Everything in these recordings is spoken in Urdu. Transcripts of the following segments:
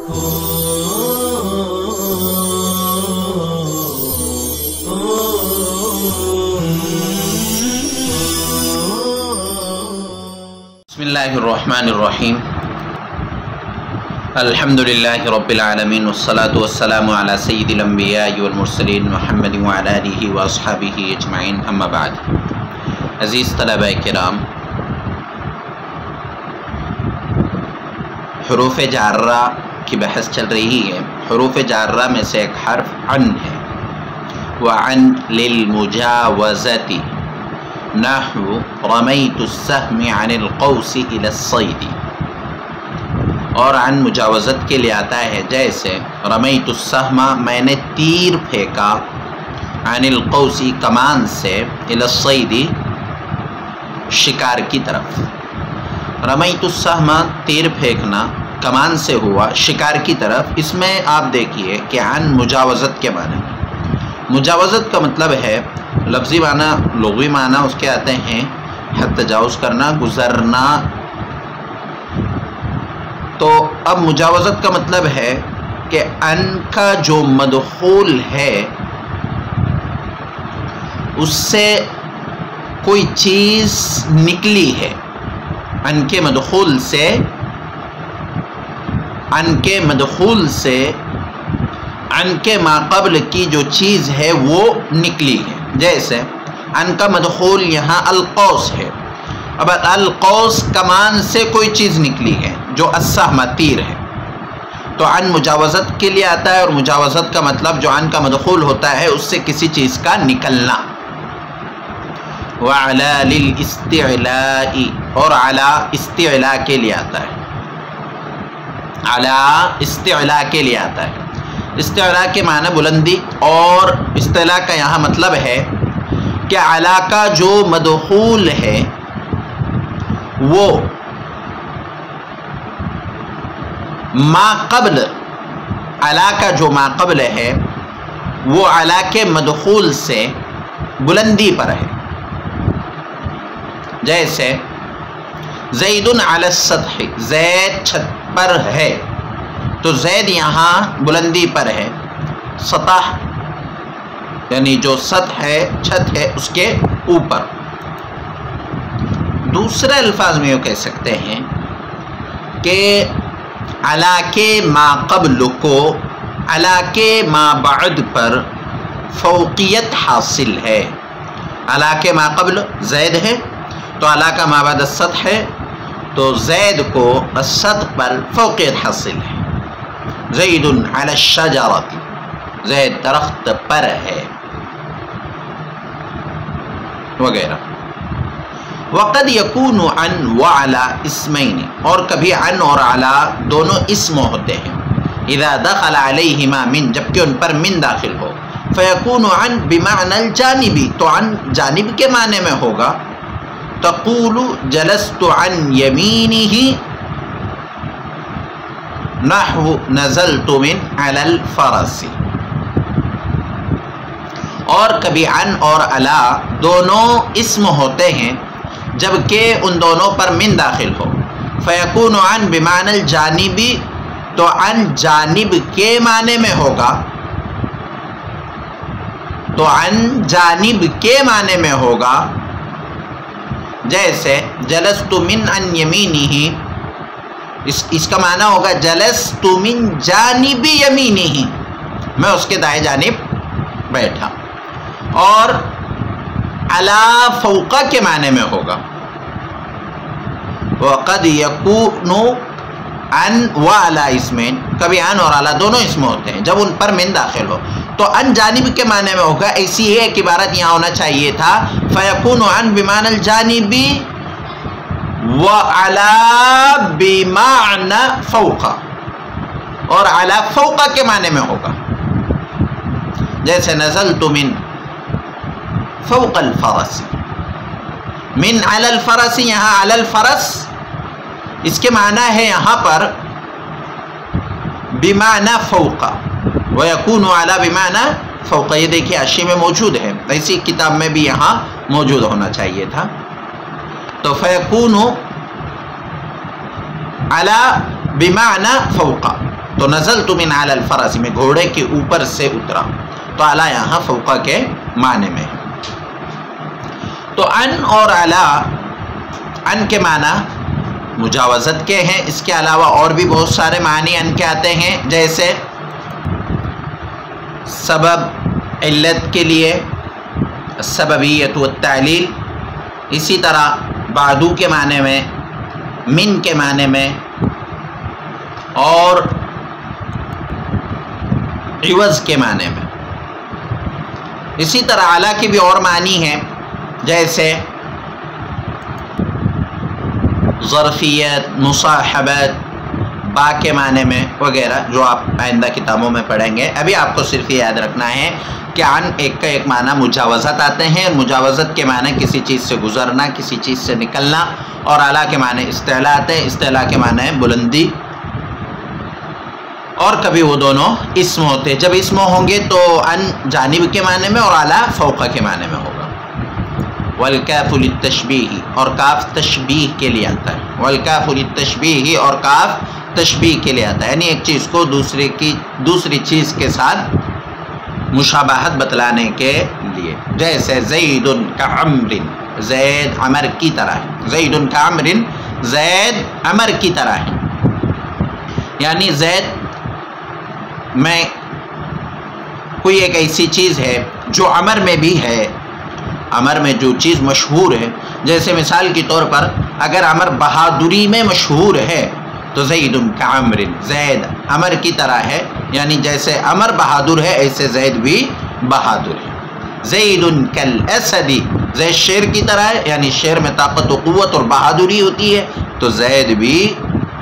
بسم اللہ الرحمن الرحیم الحمدللہ رب العالمین والصلاة والسلام علی سید الانبیاء والمرسلین محمد وعلی آلہ واصحابہ اجمعین اما بعد۔ عزیز طلبہ کرام، حروف جارہ کی بحث چل رہی ہے۔ حروف جارہ میں سے ایک حرف عن ہے، وعن للمجاوزۃ نحو رمیت السہم عن القوس الی الصید، اور عن مجاوزت کے لیے آتا ہے جیسے رمیت السہم میں نے تیر پھینکا، عن القوس کمان سے، الی الصید شکار کی طرف۔ رمیت السہم تیر پھینکنا کمان سے ہوا شکار کی طرف۔ اس میں آپ دیکھیے کہ عن مجاوزت کے معنی میں، مجاوزت کا مطلب ہے لفظی معنی، لغوی معنی اس کے آتے ہیں حد تجاوز کرنا، گزرنا۔ تو اب مجاوزت کا مطلب ہے کہ ان کا جو مدخول ہے اس سے کوئی چیز نکلی ہے، ان کے مدخول سے، ان کے مدخول سے ان کے ماقبل کی جو چیز ہے وہ نکلی ہے۔ جیسے ان کا مدخول یہاں القوس ہے، اب القوس کمان سے کوئی چیز نکلی ہے جو السہم تیر ہے، تو ان مجاوزت کے لیے آتا ہے، اور مجاوزت کا مطلب جو ان کا مدخول ہوتا ہے اس سے کسی چیز کا نکلنا۔ وعلی للاستعلاء، اور علی استعلاء کے لیے آتا ہے، علی استعلاء کے لیے آتا ہے۔ استعلاء کے معنی بلندی، اور استعلاء کا یہاں مطلب ہے کہ علی کا جو مدخول ہے وہ ما قبل، علی کا جو ما قبل ہے وہ علی کے مدخول سے بلندی پر ہے۔ جیسے زید علی السطح، زید چھت پر ہے، تو زید یہاں بلندی پر ہے، سطح یعنی جو سطح ہے، چھت ہے، اس کے اوپر۔ دوسرے الفاظ میں یہ کہہ سکتے ہیں کہ علی کے ما قبل کو علی کے ما بعد پر فوقیت حاصل ہے۔ علی کے ما قبل زید ہے، تو علی کا ما بعد السطح ہے، تو زید کو السطح پر فوقیت حاصل ہے۔ زید علی الشجرۃ، زید درخت پر ہے، وغیرہ۔ وقد یکون عن وعلی اسمین، اور کبھی عن اور علی دونوں اسم ہوتے ہیں، اذا دخل علیہما من، جبکہ ان پر من داخل ہو، فیکون عن بمعنی الجانب، تو عن جانب کے معنی میں ہوگا۔ تقول جلست عن یمینہ نحو نزلت من علی الفرس، اور کبھی عن اور علی دونوں اسم ہوتے ہیں جبکہ ان دونوں پر من داخل ہو، فیکون عن بمعنی الجانب، تو عن جانب کے معنی میں ہوگا، تو عن جانب کے معنی میں ہوگا۔ جیسے جلست من عن یمینہ، اس کا معنی ہوگا جلست من جانب یمینہ، میں اس کے دائیں جانب بیٹھا۔ اور علی فوق کے معنی میں ہوگا۔ وقد یکون عن وعلی اسمین، کبھی عن اور علی دونوں اسم ہوتے ہیں جب ان پر من داخل ہو، تو عن جانب کے معنی میں ہوگا۔ ایسی ہی ایک عبارت یہاں ہونا چاہیے تھا، فیکون عن بمعنی الجانب وعلی بمعنی فوق، اور علی فوق کے معنی میں ہوگا۔ جیسے نزلت من فوق الفرس، من علی الفرس، یہاں علی الفرس اس کے معنی ہے یہاں پر بمعنی فوق، ویکون علی بمعنی فوق، یہ دیکھیے حاشیے میں موجود ہے، ایسی کتاب میں بھی یہاں موجود ہونا چاہیے تھا۔ تو فیکون علی بمعنی فوق، تو نزلت من علی الفرس، میں گھوڑے کے اوپر سے اترا. تو علی یہاں فوق کے معنی میں. تو ان اور علی، ان کے معنی مجاوزت کے ہیں، اس کے علاوہ اور بھی بہت سارے معنی ان کے آتے ہیں، جیسے سبب علت کے لیے سببیت والتعلیل، اسی طرح بعدو کے معنی میں، من کے معنی میں، اور عوض کے معنی میں. اسی طرح اعلیٰ کے بھی اور معنی ہیں، جیسے ظرفیت، مصاحبت، با کے معنی میں وغیرہ، جو آپ آئندہ کتابوں میں پڑھیں گے. ابھی آپ کو صرف یہ یاد رکھنا ہے کہ عن ایک کا ایک معنی مجاوزت آتے ہیں، اور مجاوزت کے معنی کسی چیز سے گزرنا، کسی چیز سے نکلنا، اور اعلیٰ کے معنی استعلاء آتے ہیں، استعلاء کے معنی بلندی، اور کبھی وہ دونوں اسم ہوتے ہیں. جب اسم ہوں گے تو ان جانب کے معنی میں اور اعلیٰ فوق کے معنی میں ہوگا. والکاف للتشبیہ، اور کاف تشبیہ کے لیے آتا ہے. والکاف للتشبیہ، اور کاف تشبیہ کے لیے آتا ہے، یعنی ایک چیز کو دوسری چیز کے ساتھ مشابہت بتلانے کے لیے. جیسے زید کعمر، زید عمر کی طرح ہے. زید کعمر، زید عمر کی طرح ہے، یعنی زید میں کوئی ایک ایسی چیز ہے جو عمر میں بھی ہے. عمر میں جو چیز مشہور ہے، جیسے مثال کے طور پر اگر عمر بہادری میں مشہور ہے تو زید کعمر، زید عمر کی طرح ہے، یعنی جیسے عمر بہادر ہے ایسے زید بھی بہادر ہے. زید کالاسد، زید شیر کی طرح ہے، یعنی شیر میں طاقت و قوت اور بہادری ہوتی ہے، تو زید بھی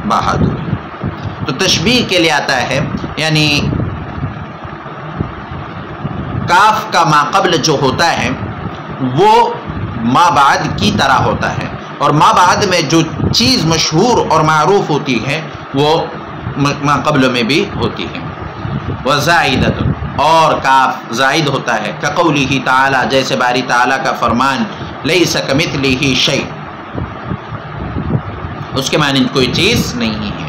بہادر ہے. تو تشبیہ کے لیے آتا ہے، یعنی کاف کا ما قبل جو ہوتا ہے وہ ما بعد کی طرح ہوتا ہے، اور ما بعد میں جو چیز مشہور اور معروف ہوتی ہے وہ ما قبل میں بھی ہوتی ہے. وزائدۃ، اور کاف زائد ہوتا ہے. کقولہ تعالی، جیسے باری تعالیٰ کا فرمان لیس کمثلہ شیء، اس کے معنی کوئی چیز نہیں ہے.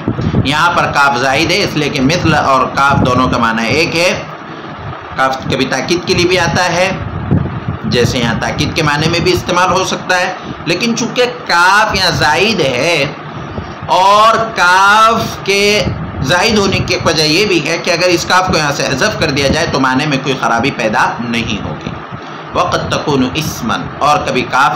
یہاں پر کاف زائد ہے اس لیے کہ مثل اور کاف دونوں کا معنی ایک ہے. کاف کبھی تاکید کے لیے بھی آتا ہے، جیسے یہاں تاکید کے معنی میں بھی استعمال ہو سکتا ہے، لیکن چونکہ کاف یہاں زائد ہے، اور کاف کے زائد ہونے کی وجہ یہ بھی ہے کہ اگر اس کاف کو یہاں سے حذف کر دیا جائے تو معنی میں کوئی خرابی پیدا نہیں ہوگی. وقد تکون اسما، اور کبھی کاف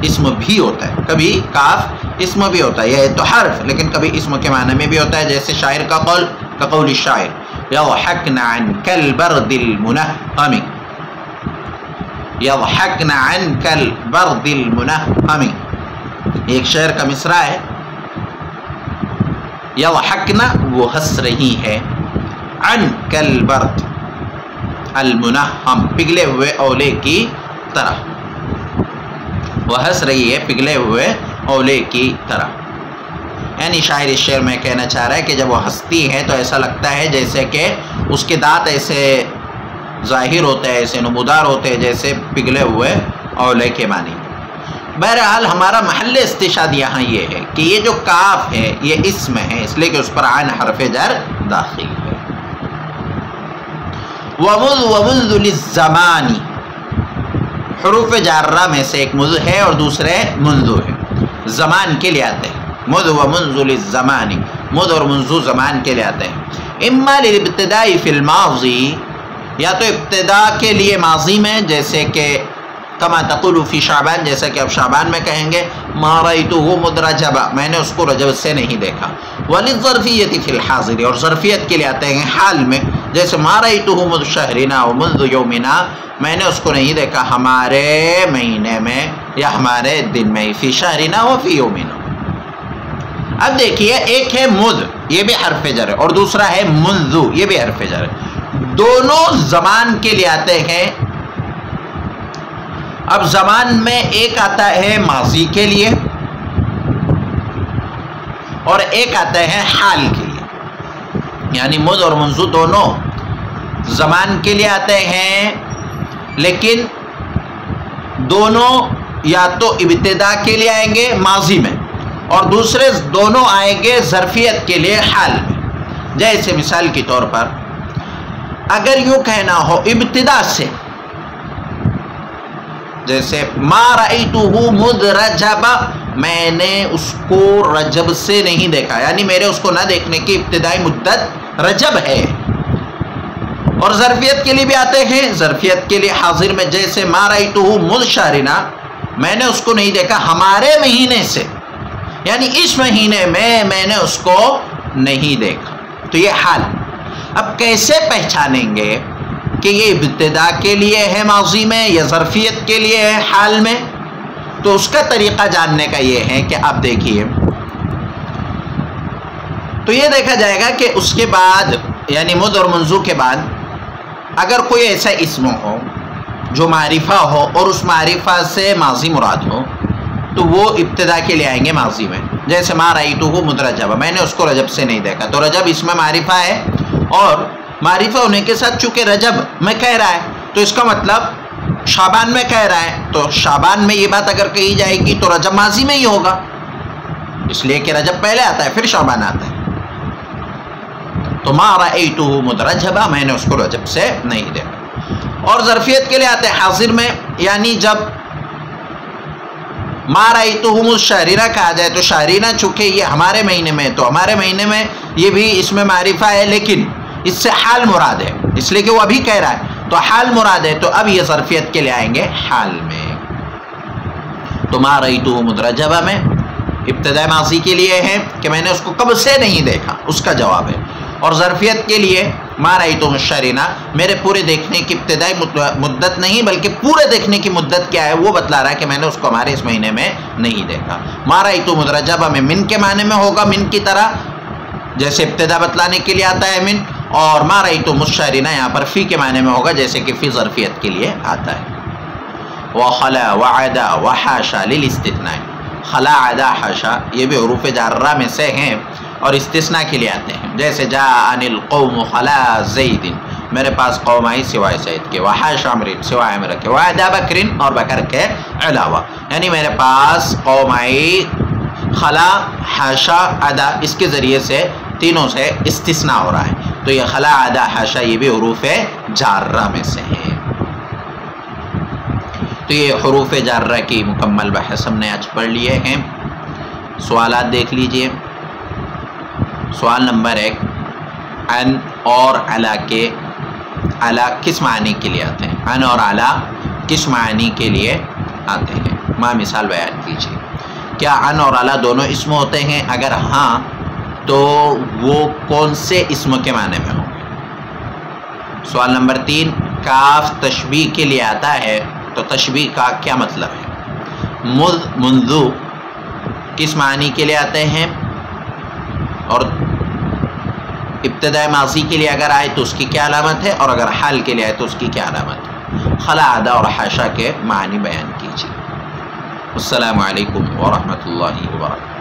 اسم بھی ہوتا ہے، کبھی کاف اسم بھی ہوتا ہے. یہ تو حرف، لیکن کبھی اسم کے معنی میں بھی ہوتا ہے، جیسے شاعر کا قول کقول الشاعر یضحکن عنک البرد المنہم، یضحکن عنک البرد المنہم، ایک شعر کا مصرع ہے. یضحکن، وہ ہنس رہی ہے، عنک البرد المنہم، پگھلے ہوئے اولے کی طرح، وہ ہنس رہی ہے پگھلے ہوئے اولے کی طرح. یعنی شاعر اس شعر میں کہنا چاہ رہا ہے کہ جب وہ ہنستی ہے تو ایسا لگتا ہے جیسے کہ اس کے دانت ایسے ظاہر ہوتے ہیں، ایسے نمودار ہوتے ہیں جیسے پگھلے ہوئے اولے کے معنی. بہرحال ہمارا محل استشہاد یہاں یہ ہے کہ یہ جو کاف ہے یہ اسم ہے، اس لیے کہ اس پر عین حرف جر داخل ہے. ومذ للزمان، حروف جارہ میں سے ایک مذ ہے اور دوسرے منذ ہے، زمان کے لیے آتے ہیں. مذ ومنذ للزمان، مذ اور منذ زمان کے لیے آتے ہیں. اما للابتداء فی الماضی، یا تو ابتدا کے لیے ماضی میں، جیسے کہ کما تقول فی شعبان، جیسا کہ اب شعبان میں کہیں گے ما رأیتہ مدرجبا، میں نے اس کو رجب سے نہیں دیکھا. وللظرفیۃ فی الحاضر، اور ظرفیت کے لیے آتے ہیں حال میں، جیسے ما رأیتہ مذ شہرنا ومنذ یومنا، میں نے اس کو نہیں دیکھا ہمارے مہینے میں یا ہمارے دن میں، فی شہرنا و فی یومنا. اب دیکھیے، ایک ہے مذ، یہ بھی حرف جر ہے، اور دوسرا ہے منذ، یہ بھی حرف جر ہے. دونوں زمان کے لیے آتے ہیں. اب زمان میں ایک آتا ہے ماضی کے لیے اور ایک آتا ہے حال کے لیے، یعنی مذ اور منذ دونوں زمان کے لیے آتے ہیں، لیکن دونوں یا تو ابتدا کے لیے آئیں گے ماضی میں، اور دوسرے دونوں آئیں گے ظرفیت کے لیے حال میں. جیسے مثال کے طور پر اگر یوں کہنا ہو ابتدا سے، جیسے ما رأیتہ مذ رجب، میں نے اس کو رجب سے نہیں دیکھا، یعنی میرے اس کو نہ دیکھنے کی ابتدائی مدت رجب ہے۔ اور ظرفیت کے لیے بھی آتے ہیں، ظرفیت کے لیے حاضر میں جیسے ما رأیتہ مذ شہرنا، میں نے اس کو نہیں دیکھا ہمارے مہینے سے، یعنی اس مہینے میں نے اس کو نہیں دیکھا۔ تو یہ حال۔ اب کیسے پہچانیں گے کہ یہ ابتدا کے لیے ہے ماضی میں یا ظرفیت کے لیے ہے حال میں؟ تو اس کا طریقہ جاننے کا یہ ہے کہ آپ دیکھیے، تو یہ دیکھا جائے گا کہ اس کے بعد یعنی مذ اور منذ کے بعد اگر کوئی ایسا اسم ہو جو معرفہ ہو اور اس معرفہ سے ماضی مراد ہو تو وہ ابتدا کے لیے آئیں گے ماضی میں، جیسے ما رأیتہ مذ رجب، میں نے اس کو رجب سے نہیں دیکھا، تو رجب اس میں معرفہ ہے اور معرفہ ہونے کے ساتھ چونکہ رجب میں کہہ رہا ہے تو اس کا مطلب شعبان میں کہہ رہا ہے، تو شعبان میں یہ بات اگر کہی جائے گی تو رجب ماضی میں ہی ہوگا، اس لیے کہ رجب پہلے آتا ہے پھر شعبان آتا ہے۔ تو ما رأیتہ مذ رجب، میں نے اس کو رجب سے نہیں دیکھا۔ اور ظرفیت کے لیے آتے ہیں حاضر میں، یعنی جب ما رأیتہ مذ شہرنا کہا جائے تو شہرنا چونکہ یہ ہمارے مہینے میں، تو ہمارے مہینے میں یہ بھی اس میں معرفہ ہے لیکن اس سے حال مراد ہے، اس لیے کہ وہ ابھی کہہ رہا ہے تو حال مراد ہے، تو اب یہ ظرفیت کے لیے آئیں گے حال میں۔ تو ما رأیتہ مذ رجب میں ابتدائی ماضی کے لیے ہے کہ میں نے اس کو کب سے نہیں دیکھا، اس کا جواب ہے، اور ظرفیت کے لیے ما رأیتہ مذ شہرنا، میرے پورے دیکھنے کی ابتدائی مدت نہیں بلکہ پورے دیکھنے کی مدت کیا ہے وہ بتلا رہا ہے کہ میں نے اس کو ہمارے اس مہینے میں نہیں دیکھا۔ ما رأیتہ مذ رجب میں من کے معنی میں ہوگا، من کی طرح جیسے ابتدا بتلانے کے لیے آتا ہے من، اور ما رأیتہ مذ شہرنا یہاں پر فی کے معنی میں ہوگا جیسے کہ فی ظرفیت کے لیے آتا ہے۔ وخلا وعدا وحاشا للاستثناء، خلا عدا حاشا یہ بھی حروف جارہ میں سے ہیں اور استثناء کے لیے آتے ہیں، جیسے جاءنی القوم خلا زید، میرے پاس قوم آئی سوائے زید کے، وحاشا عمر سوائے عمر کے، وعدا بکر اور بکر کے علاوہ، یعنی میرے پاس قوم آئی خلا حاشا عدا، اس کے ذریعے سے تینوں سے استثناء ہو رہا ہے، تو یہ خلا عدا حاشا یہ بھی حروف جارہ میں سے ہیں۔ تو یہ حروف جارہ کی مکمل بحث ہم نے آج پڑھ لیے ہیں۔ سوالات دیکھ لیجئے۔ سوال نمبر 1، ان اور علا کے، علا کس معنی کے لیے آتے ہیں؟ ان اور علا کس معنی کے لیے آتے ہیں؟ ماں مثال بیان کیجیے۔ کیا ان اور علا دونوں اسم ہوتے ہیں؟ اگر ہاں تو وہ کون سے اسم کے معنی میں ہوں گے؟ سوال نمبر 3، کاف تشبیہ کے لیے آتا ہے تو تشبیہ کا کیا مطلب ہے؟ مذ منذ کس معنی کے لیے آتے ہیں؟ اور ابتداء ماضی کے لیے اگر آئے تو اس کی کیا علامت ہے، اور اگر حال کے لیے آئے تو اس کی کیا علامت ہے؟ خلا عدا اور حاشا کے معنی بیان کیجیے۔ السلام علیکم ورحمۃ اللہ وبرکاتہ۔